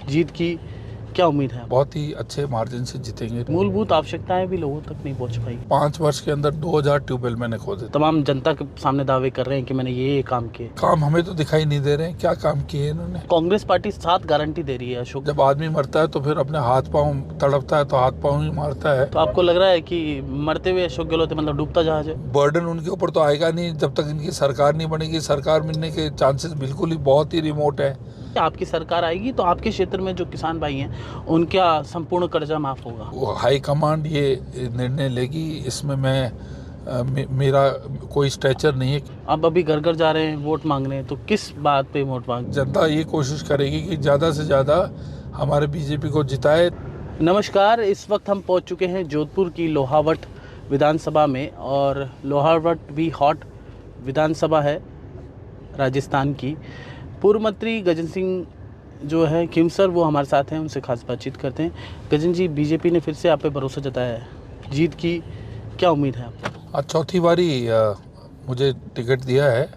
जीत की क्या उम्मीद है? बहुत ही अच्छे मार्जिन से जीतेंगे। मूलभूत आवश्यकताएं भी लोगों तक नहीं पहुंच पाई। 5 वर्ष के अंदर 2000 ट्यूबवेल मैंने खोदे। तमाम जनता के सामने दावे कर रहे हैं कि मैंने ये काम किए। काम हमें तो दिखाई नहीं दे रहे हैं, क्या काम किए इन्होंने। कांग्रेस पार्टी 7 गारंटी दे रही है अशोक। जब आदमी मरता है तो फिर अपने हाथ पांव तड़पता है तो हाथ पांव ही मारता है। तो आपको लग रहा है कि मरते हुए अशोक गहलोत मतलब डूबता जहाज है? बर्डन उनके ऊपर तो आएगा नहीं जब तक इनकी सरकार नहीं बनेगी। सरकार मिलने के चांसेस बिल्कुल ही बहुत ही रिमोट है। आपकी सरकार आएगी तो आपके क्षेत्र में जो किसान भाई हैं उनका संपूर्ण कर्जा माफ होगा। वो हाई कमांड ये निर्णय लेगी, इसमें मेरा कोई स्ट्रेचर नहीं है। अब अभी घर घर जा रहे हैं वोट मांगने, तो किस बात पे वोट मांग? जनता ये कोशिश करेगी कि ज़्यादा से ज़्यादा हमारे बीजेपी को जिताए। नमस्कार, इस वक्त हम पहुंच चुके हैं जोधपुर की लोहावट विधानसभा में, और लोहावट भी हॉट विधानसभा है राजस्थान की। पूर्व मंत्री गजन सिंह जो है खिमसर, वो हमारे साथ हैं, उनसे खास बातचीत करते हैं। गजन जी, बीजेपी ने फिर से आप पे भरोसा जताया है, जीत की क्या उम्मीद है आपको? आज चौथी बारी मुझे टिकट दिया है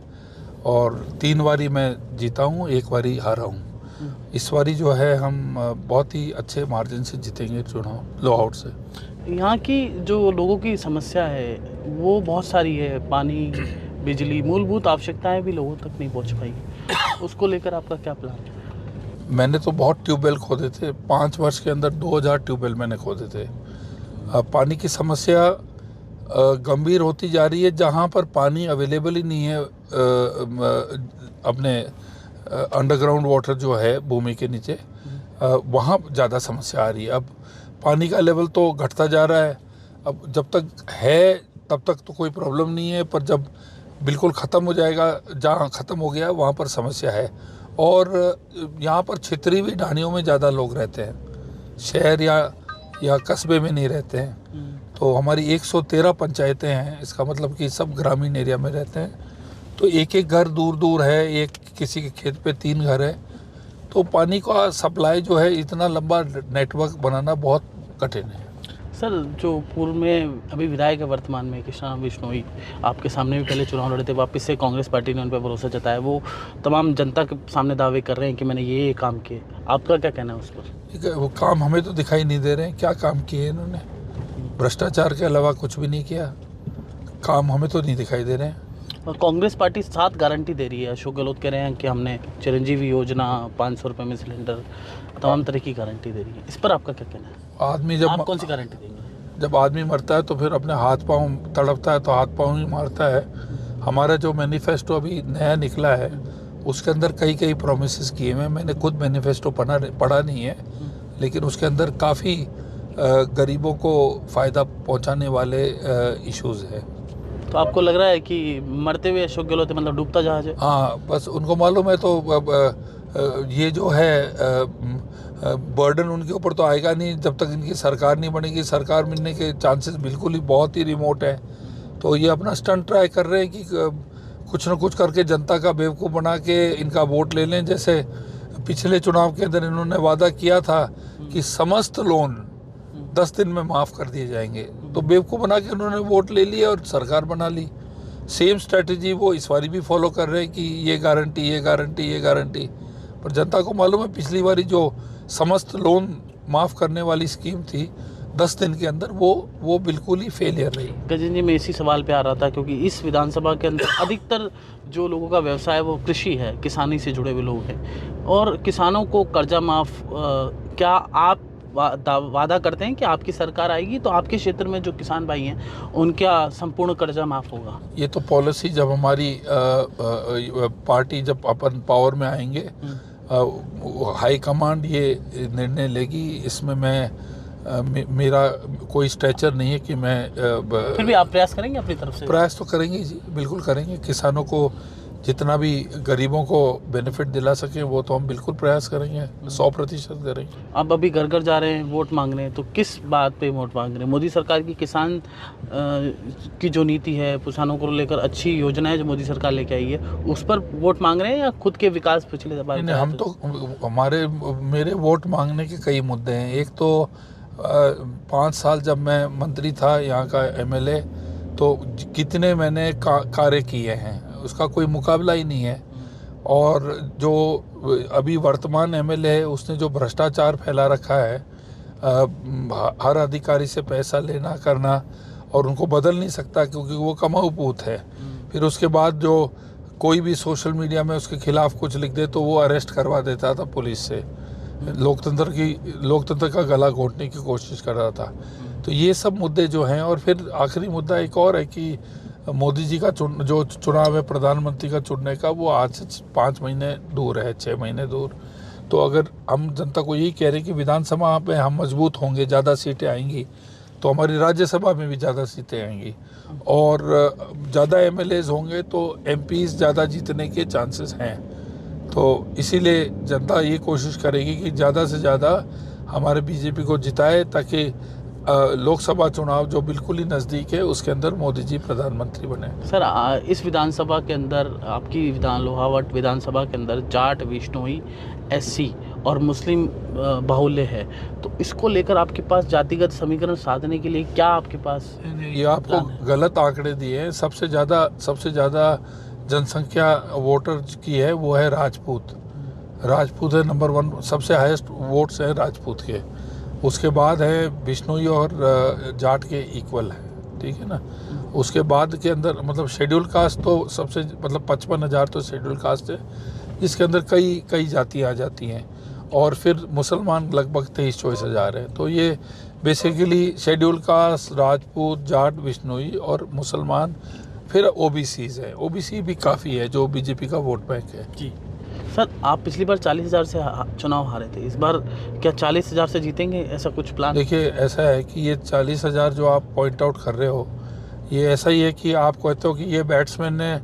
और 3 बारी मैं जीता हूँ, 1 बारी हारा हूँ। इस बारी जो है हम बहुत ही अच्छे मार्जिन से जीतेंगे चुनाव लोहावट से। यहाँ की जो लोगों की समस्या है वो बहुत सारी है, पानी, बिजली, मूलभूत आवश्यकताएं भी लोगों तक नहीं पहुँच पाई। उसको लेकर आपका क्या प्लान है? मैंने तो बहुत ट्यूबवेल खोदे थे। 5 वर्ष के अंदर 2000 ट्यूबवेल मैंने खोदे थे। पानी की समस्या गंभीर होती जा रही है। जहाँ पर पानी अवेलेबल ही नहीं है, अपने अंडरग्राउंड वाटर जो है भूमि के नीचे, वहाँ ज़्यादा समस्या आ रही है। अब पानी का लेवल तो घटता जा रहा है। अब जब तक है तब तक तो कोई प्रॉब्लम नहीं है, पर जब बिल्कुल ख़त्म हो जाएगा, जहाँ ख़त्म हो गया वहाँ पर समस्या है। और यहाँ पर क्षेत्रीय भी ढानियों में ज़्यादा लोग रहते हैं, शहर या कस्बे में नहीं रहते हैं। तो हमारी 113 पंचायतें हैं, इसका मतलब कि सब ग्रामीण एरिया में रहते हैं। तो एक एक घर दूर दूर है, एक किसी के खेत पे 3 घर है। तो पानी का सप्लाई जो है, इतना लंबा नेटवर्क बनाना बहुत कठिन है। सर, जो पूर्व में अभी विधायक है वर्तमान में कृष्णा बिश्नोई, आपके सामने भी पहले चुनाव लड़े थे, वापस से कांग्रेस पार्टी ने उन पर भरोसा जताया। वो तमाम जनता के सामने दावे कर रहे हैं कि मैंने ये काम किए। आपका क्या कहना है उस पर? ठीक है, वो काम हमें तो दिखाई नहीं दे रहे हैं, क्या काम किए इन्होंने। भ्रष्टाचार के अलावा कुछ भी नहीं किया। काम हमें तो नहीं दिखाई दे रहे हैं। और कांग्रेस पार्टी 7 गारंटी दे रही है। अशोक गहलोत कह रहे हैं कि हमने चिरंजीवी योजना, 500 रुपये में सिलेंडर, तमाम तरह की गारंटी दे रही है। इस पर आपका क्या कहना है? आदमी आप कौन सी गारंटी देंगे? जब आदमी मरता है तो फिर अपने हाथ पांव तड़पता है तो हाथ पांव ही मारता है। हमारा जो मैनिफेस्टो अभी नया निकला है, उसके अंदर कई प्रोमिसेस किए हुए हैं। मैंने खुद मैनिफेस्टो पढ़ा नहीं है, लेकिन उसके अंदर काफ़ी गरीबों को फ़ायदा पहुंचाने वाले इश्यूज़ हैं। तो आपको लग रहा है कि मरते हुए अशोक गहलोत मतलब डूबता जहाज है? हाँ, बस उनको मालूम है। तो ये जो है बर्डन उनके ऊपर तो आएगा नहीं जब तक इनकी सरकार नहीं बनेगी। सरकार मिलने के चांसेस बिल्कुल ही बहुत ही रिमोट है। तो ये अपना स्टंट ट्राई कर रहे हैं कि कुछ न कुछ करके जनता का बेवकूफ़ बना के इनका वोट ले लें। जैसे पिछले चुनाव के अंदर इन्होंने वादा किया था कि समस्त लोन 10 दिन में माफ़ कर दिए जाएंगे, तो बेवकूफ़ बना के उन्होंने वोट ले लिया और सरकार बना ली। सेम स्ट्रेटजी वो इस बारी भी फॉलो कर रहे हैं कि ये गारंटी, ये गारंटी, ये गारंटी। पर जनता को मालूम है पिछली बारी जो समस्त लोन माफ़ करने वाली स्कीम थी 10 दिन के अंदर, वो बिल्कुल ही फेलियर रही। गजन जी, मैं इसी सवाल पे आ रहा था, क्योंकि इस विधानसभा के अंदर अधिकतर जो लोगों का व्यवसाय है वो कृषि है, किसानी से जुड़े हुए लोग हैं, और किसानों को कर्जा माफ़, क्या आप वादा करते हैं कि आपकी सरकार आएगी तो आपके क्षेत्र में जो किसान भाई हैं उनका संपूर्ण कर्जा माफ़ होगा? ये तो पॉलिसी जब हमारी पार्टी जब अपन पावर में आएंगे, हाई कमांड ये निर्णय लेगी। इसमें मेरा कोई स्ट्रेचर नहीं है कि मैं फिर भी आप प्रयास करेंगे अपनी तरफ से? प्रयास तो करेंगे जी, बिल्कुल करेंगे। किसानों को जितना भी गरीबों को बेनिफिट दिला सकें वो तो हम बिल्कुल प्रयास करेंगे, 100% करेंगे। अब अभी घर घर जा रहे हैं वोट मांगने, तो किस बात पे वोट मांग रहे हैं? मोदी सरकार की किसान की जो नीति है, किसानों को लेकर अच्छी योजनाएं जो मोदी सरकार लेके आई है, उस पर वोट मांग रहे हैं या खुद के विकास पिछले बार? नहीं, हम तो मेरे वोट मांगने के कई मुद्दे हैं। एक तो 5 साल जब मैं मंत्री था, यहाँ का MLA, तो कितने मैंने कार्य किए हैं, उसका कोई मुकाबला ही नहीं है। और जो अभी वर्तमान एमएलए है उसने जो भ्रष्टाचार फैला रखा है, हर अधिकारी से पैसा लेना करना, और उनको बदल नहीं सकता क्योंकि वो कमाऊ पूत है। फिर उसके बाद जो कोई भी सोशल मीडिया में उसके खिलाफ कुछ लिख दे तो वो अरेस्ट करवा देता था पुलिस से, लोकतंत्र का गला घोटने की कोशिश कर रहा था। तो ये सब मुद्दे जो हैं, और फिर आखिरी मुद्दा एक और है कि मोदी जी का जो चुनाव है प्रधानमंत्री का चुनने का, वो आज से 5 महीने दूर है, 6 महीने दूर। तो अगर हम जनता को यही कह रहे हैं कि विधानसभा में हम मजबूत होंगे, ज़्यादा सीटें आएंगी, तो हमारी राज्यसभा में भी ज़्यादा सीटें आएंगी, और ज़्यादा एमएलएज होंगे तो एमपीज ज़्यादा जीतने के चांसेस हैं। तो इसीलिए जनता ये कोशिश करेगी कि ज़्यादा से ज़्यादा हमारे बीजेपी को जिताए, ताकि लोकसभा चुनाव जो बिल्कुल ही नज़दीक है उसके अंदर मोदी जी प्रधानमंत्री बने। सर, इस विधानसभा के अंदर आपकी लोहावट विधानसभा के अंदर जाट, विश्नोई, एससी और मुस्लिम बाहुल्य है, तो इसको लेकर आपके पास जातिगत समीकरण साधने के लिए क्या आपके पास? ये आपको गलत आंकड़े दिए हैं। सबसे ज़्यादा जनसंख्या वोटर की है वो है राजपूत है नंबर 1, सबसे हाईएस्ट वोट्स हैं राजपूत के। उसके बाद है बिश्नोई और जाट के इक्वल है, ठीक है ना। उसके बाद के अंदर मतलब शेड्यूल कास्ट तो सबसे मतलब 55,000 तो शेड्यूल कास्ट है, जिसके अंदर कई जातियाँ आ जाती हैं, और फिर मुसलमान लगभग 23-24 हैं। तो ये basically schedule caste, Rajput, Jat, Bishnoi और मुसलमान, फिर ओबीसीज है। ओबीसी भी काफ़ी है जो बीजेपी का वोट बैंक है। जी सर, आप पिछली बार 40,000 से चुनाव हारे थे, इस बार क्या 40,000 से जीतेंगे, ऐसा कुछ प्लान? देखिए, ऐसा है कि ये 40,000 जो आप पॉइंट आउट कर रहे हो, ये ऐसा ही है कि आप कहते हो कि ये बैट्समैन ने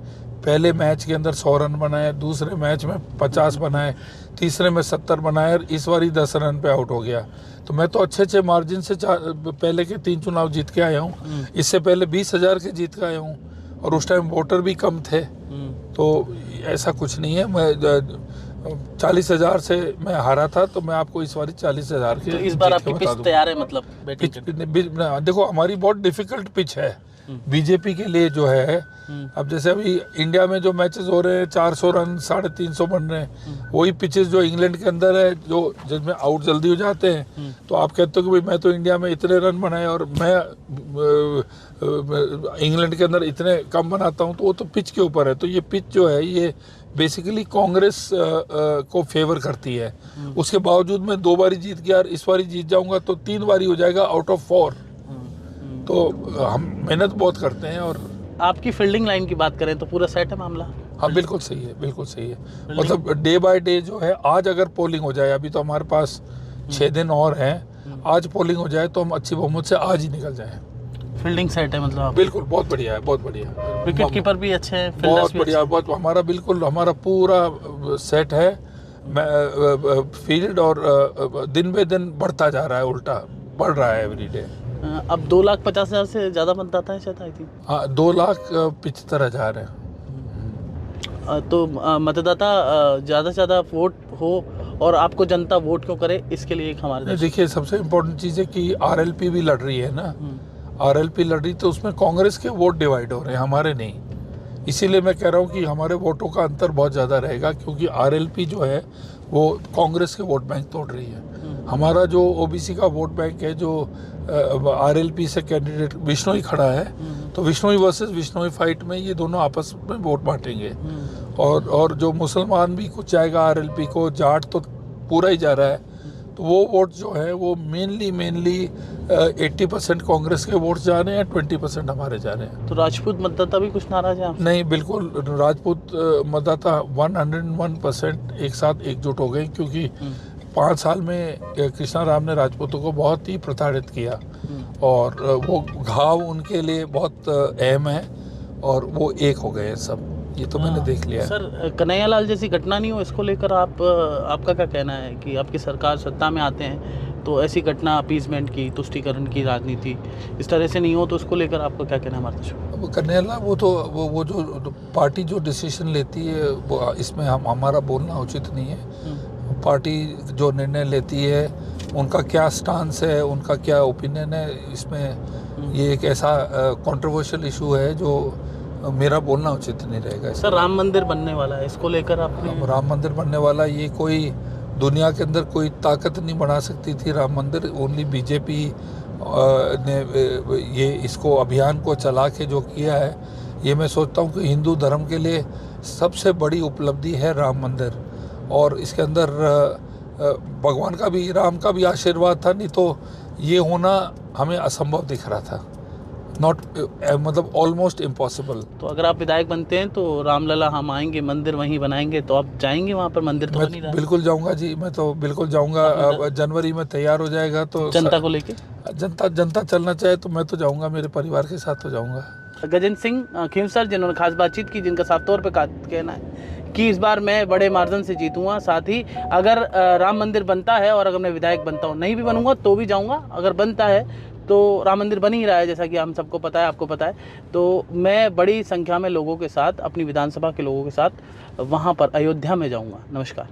पहले मैच के अंदर 100 रन बनाए, दूसरे मैच में 50 बनाए, तीसरे में 70 बनाए, और इस बार ही 10 रन पे आउट हो गया। तो मैं तो अच्छे मार्जिन से पहले के 3 चुनाव जीत के आया हूँ। इससे पहले 20,000 के जीत के आया हूँ, और उस टाइम वोटर भी कम थे। तो ऐसा कुछ नहीं है। मैं 40,000 से मैं हारा था, तो मैं आपको इस बार 40,000 के। तो इस बार आपकी पिच तैयार है, मतलब देखो, हमारी बहुत डिफिकल्ट पिच है बीजेपी के लिए जो है। अब जैसे अभी इंडिया में जो मैचेस हो रहे हैं 400 रन 350 बन रहे हैं, वही पिचेस जो इंग्लैंड के अंदर है जो जिसमें आउट जल्दी हो जाते हैं। तो आप कहते हो कि भाई मैं तो इंडिया में इतने रन बनाए और मैं इंग्लैंड के अंदर इतने कम बनाता हूँ, तो वो तो पिच के ऊपर है। तो ये पिच जो है ये बेसिकली कांग्रेस को फेवर करती है। उसके बावजूद मैं 2 बारी जीत गया, और इस बारी जीत जाऊंगा तो 3 बारी हो जाएगा आउट ऑफ 4। तो हम मेहनत बहुत करते हैं। और आपकी फील्डिंग लाइन की बात करें तो पूरा सेट है मामला? हाँ, बिल्कुल सही है, बिल्कुल सही है। मतलब डे बाय डे जो है, आज अगर पोलिंग हो जाए, अभी तो हमारे पास 6 दिन और हैं, आज पोलिंग हो जाए तो हम अच्छी बहुमत से आज ही निकल जाएं। फील्डिंग सेट है मतलब? बिल्कुल, बहुत बढ़िया है, बहुत बढ़िया। विकेट कीपर भी अच्छे हैं, बहुत बढ़िया, बहुत हमारा पूरा सेट है। फील्ड और दिन बे दिन बढ़ता जा रहा है, उल्टा बढ़ रहा है एवरी डे। अब 2,50,000 से ज़्यादा मतदाता है शायद, आई थिंक। हाँ, 2,75,000 है। तो मतदाता ज़्यादा से ज़्यादा वोट हो, और आपको जनता वोट क्यों करे, इसके लिए एक हमारे देखिए, सबसे इम्पोर्टेंट चीज़ है कि आरएलपी भी लड़ रही है ना। आरएलपी लड़ रही, तो उसमें कांग्रेस के वोट डिवाइड हो रहे हैं, हमारे नहीं। इसीलिए मैं कह रहा हूँ कि हमारे वोटों का अंतर बहुत ज़्यादा रहेगा, क्योंकि आरएलपी जो है वो कांग्रेस के वोट बैंक तोड़ रही है। हमारा जो ओबीसी का वोट बैंक है, जो आरएलपी से कैंडिडेट विश्नोई खड़ा है, तो विश्नोई वर्सेस विश्नोई फाइट में ये दोनों आपस में वोट बांटेंगे। और जो मुसलमान भी कुछ जाएगा आरएलपी को, जाट तो पूरा ही जा रहा है। तो वो वोट जो है वो मेनली 80% कांग्रेस के वोट जा रहे हैं, 20% हमारे जा रहे हैं। तो राजपूत मतदाता भी कुछ नाराज है? नहीं, बिल्कुल, राजपूत मतदाता 101% एक साथ एकजुट हो गए, क्योंकि 5 साल में कृष्णा राम ने राजपूतों को बहुत ही प्रताड़ित किया, और वो घाव उनके लिए बहुत अहम है, और वो एक हो गए सब। ये तो मैंने देख लिया। सर, कन्हैयालाल जैसी घटना नहीं हो, इसको लेकर आपका क्या कहना है कि आपकी सरकार सत्ता में आते हैं तो ऐसी घटना, अपीजमेंट की, तुष्टीकरण की राजनीति इस तरह से नहीं हो, तो उसको लेकर आपका क्या कहना है हमारे? वो कन्हैयालाल, वो जो पार्टी जो डिसीजन लेती है, वो इसमें हमारा बोलना उचित नहीं है। पार्टी जो निर्णय लेती है, उनका क्या स्टांस है, उनका क्या ओपिनियन है, इसमें ये एक ऐसा कंट्रोवर्शियल इशू है जो मेरा बोलना उचित नहीं रहेगा। सर राम मंदिर बनने वाला है, इसको लेकर आपने राम मंदिर बनने वाला, ये कोई दुनिया के अंदर कोई ताकत नहीं बना सकती थी राम मंदिर। ओनली बीजेपी ने ये इसको अभियान को चला के जो किया है, ये मैं सोचता हूँ कि हिंदू धर्म के लिए सबसे बड़ी उपलब्धि है राम मंदिर। और इसके अंदर भगवान का भी, राम का भी आशीर्वाद था, नहीं तो ये होना हमें असंभव दिख रहा था, नॉट मतलब ऑलमोस्ट इम्पॉसिबल। तो अगर आप विधायक बनते हैं तो रामलला हम आएंगे, मंदिर वहीं बनाएंगे, तो आप जाएंगे वहाँ पर? मंदिर तो बन ही रहा है। बिल्कुल जाऊंगा जी, मैं तो बिल्कुल जाऊंगा। जनवरी में तैयार हो जाएगा तो जनता को लेके, जनता चलना चाहे तो मैं तो जाऊंगा, मेरे परिवार के साथ तो जाऊंगा। गजेंद्र सिंह खींवसर जिन्होंने खास बातचीत की, जिनका साफ तौर पे कहना है कि इस बार मैं बड़े मार्जिन से जीतूंगा। साथ ही अगर राम मंदिर बनता है और अगर मैं विधायक बनता हूँ, नहीं भी बनूंगा तो भी जाऊंगा, अगर बनता है तो राम मंदिर बन ही रहा है जैसा कि हम सबको पता है, आपको पता है, तो मैं बड़ी संख्या में लोगों के साथ, अपनी विधानसभा के लोगों के साथ वहाँ पर अयोध्या में जाऊँगा। नमस्कार।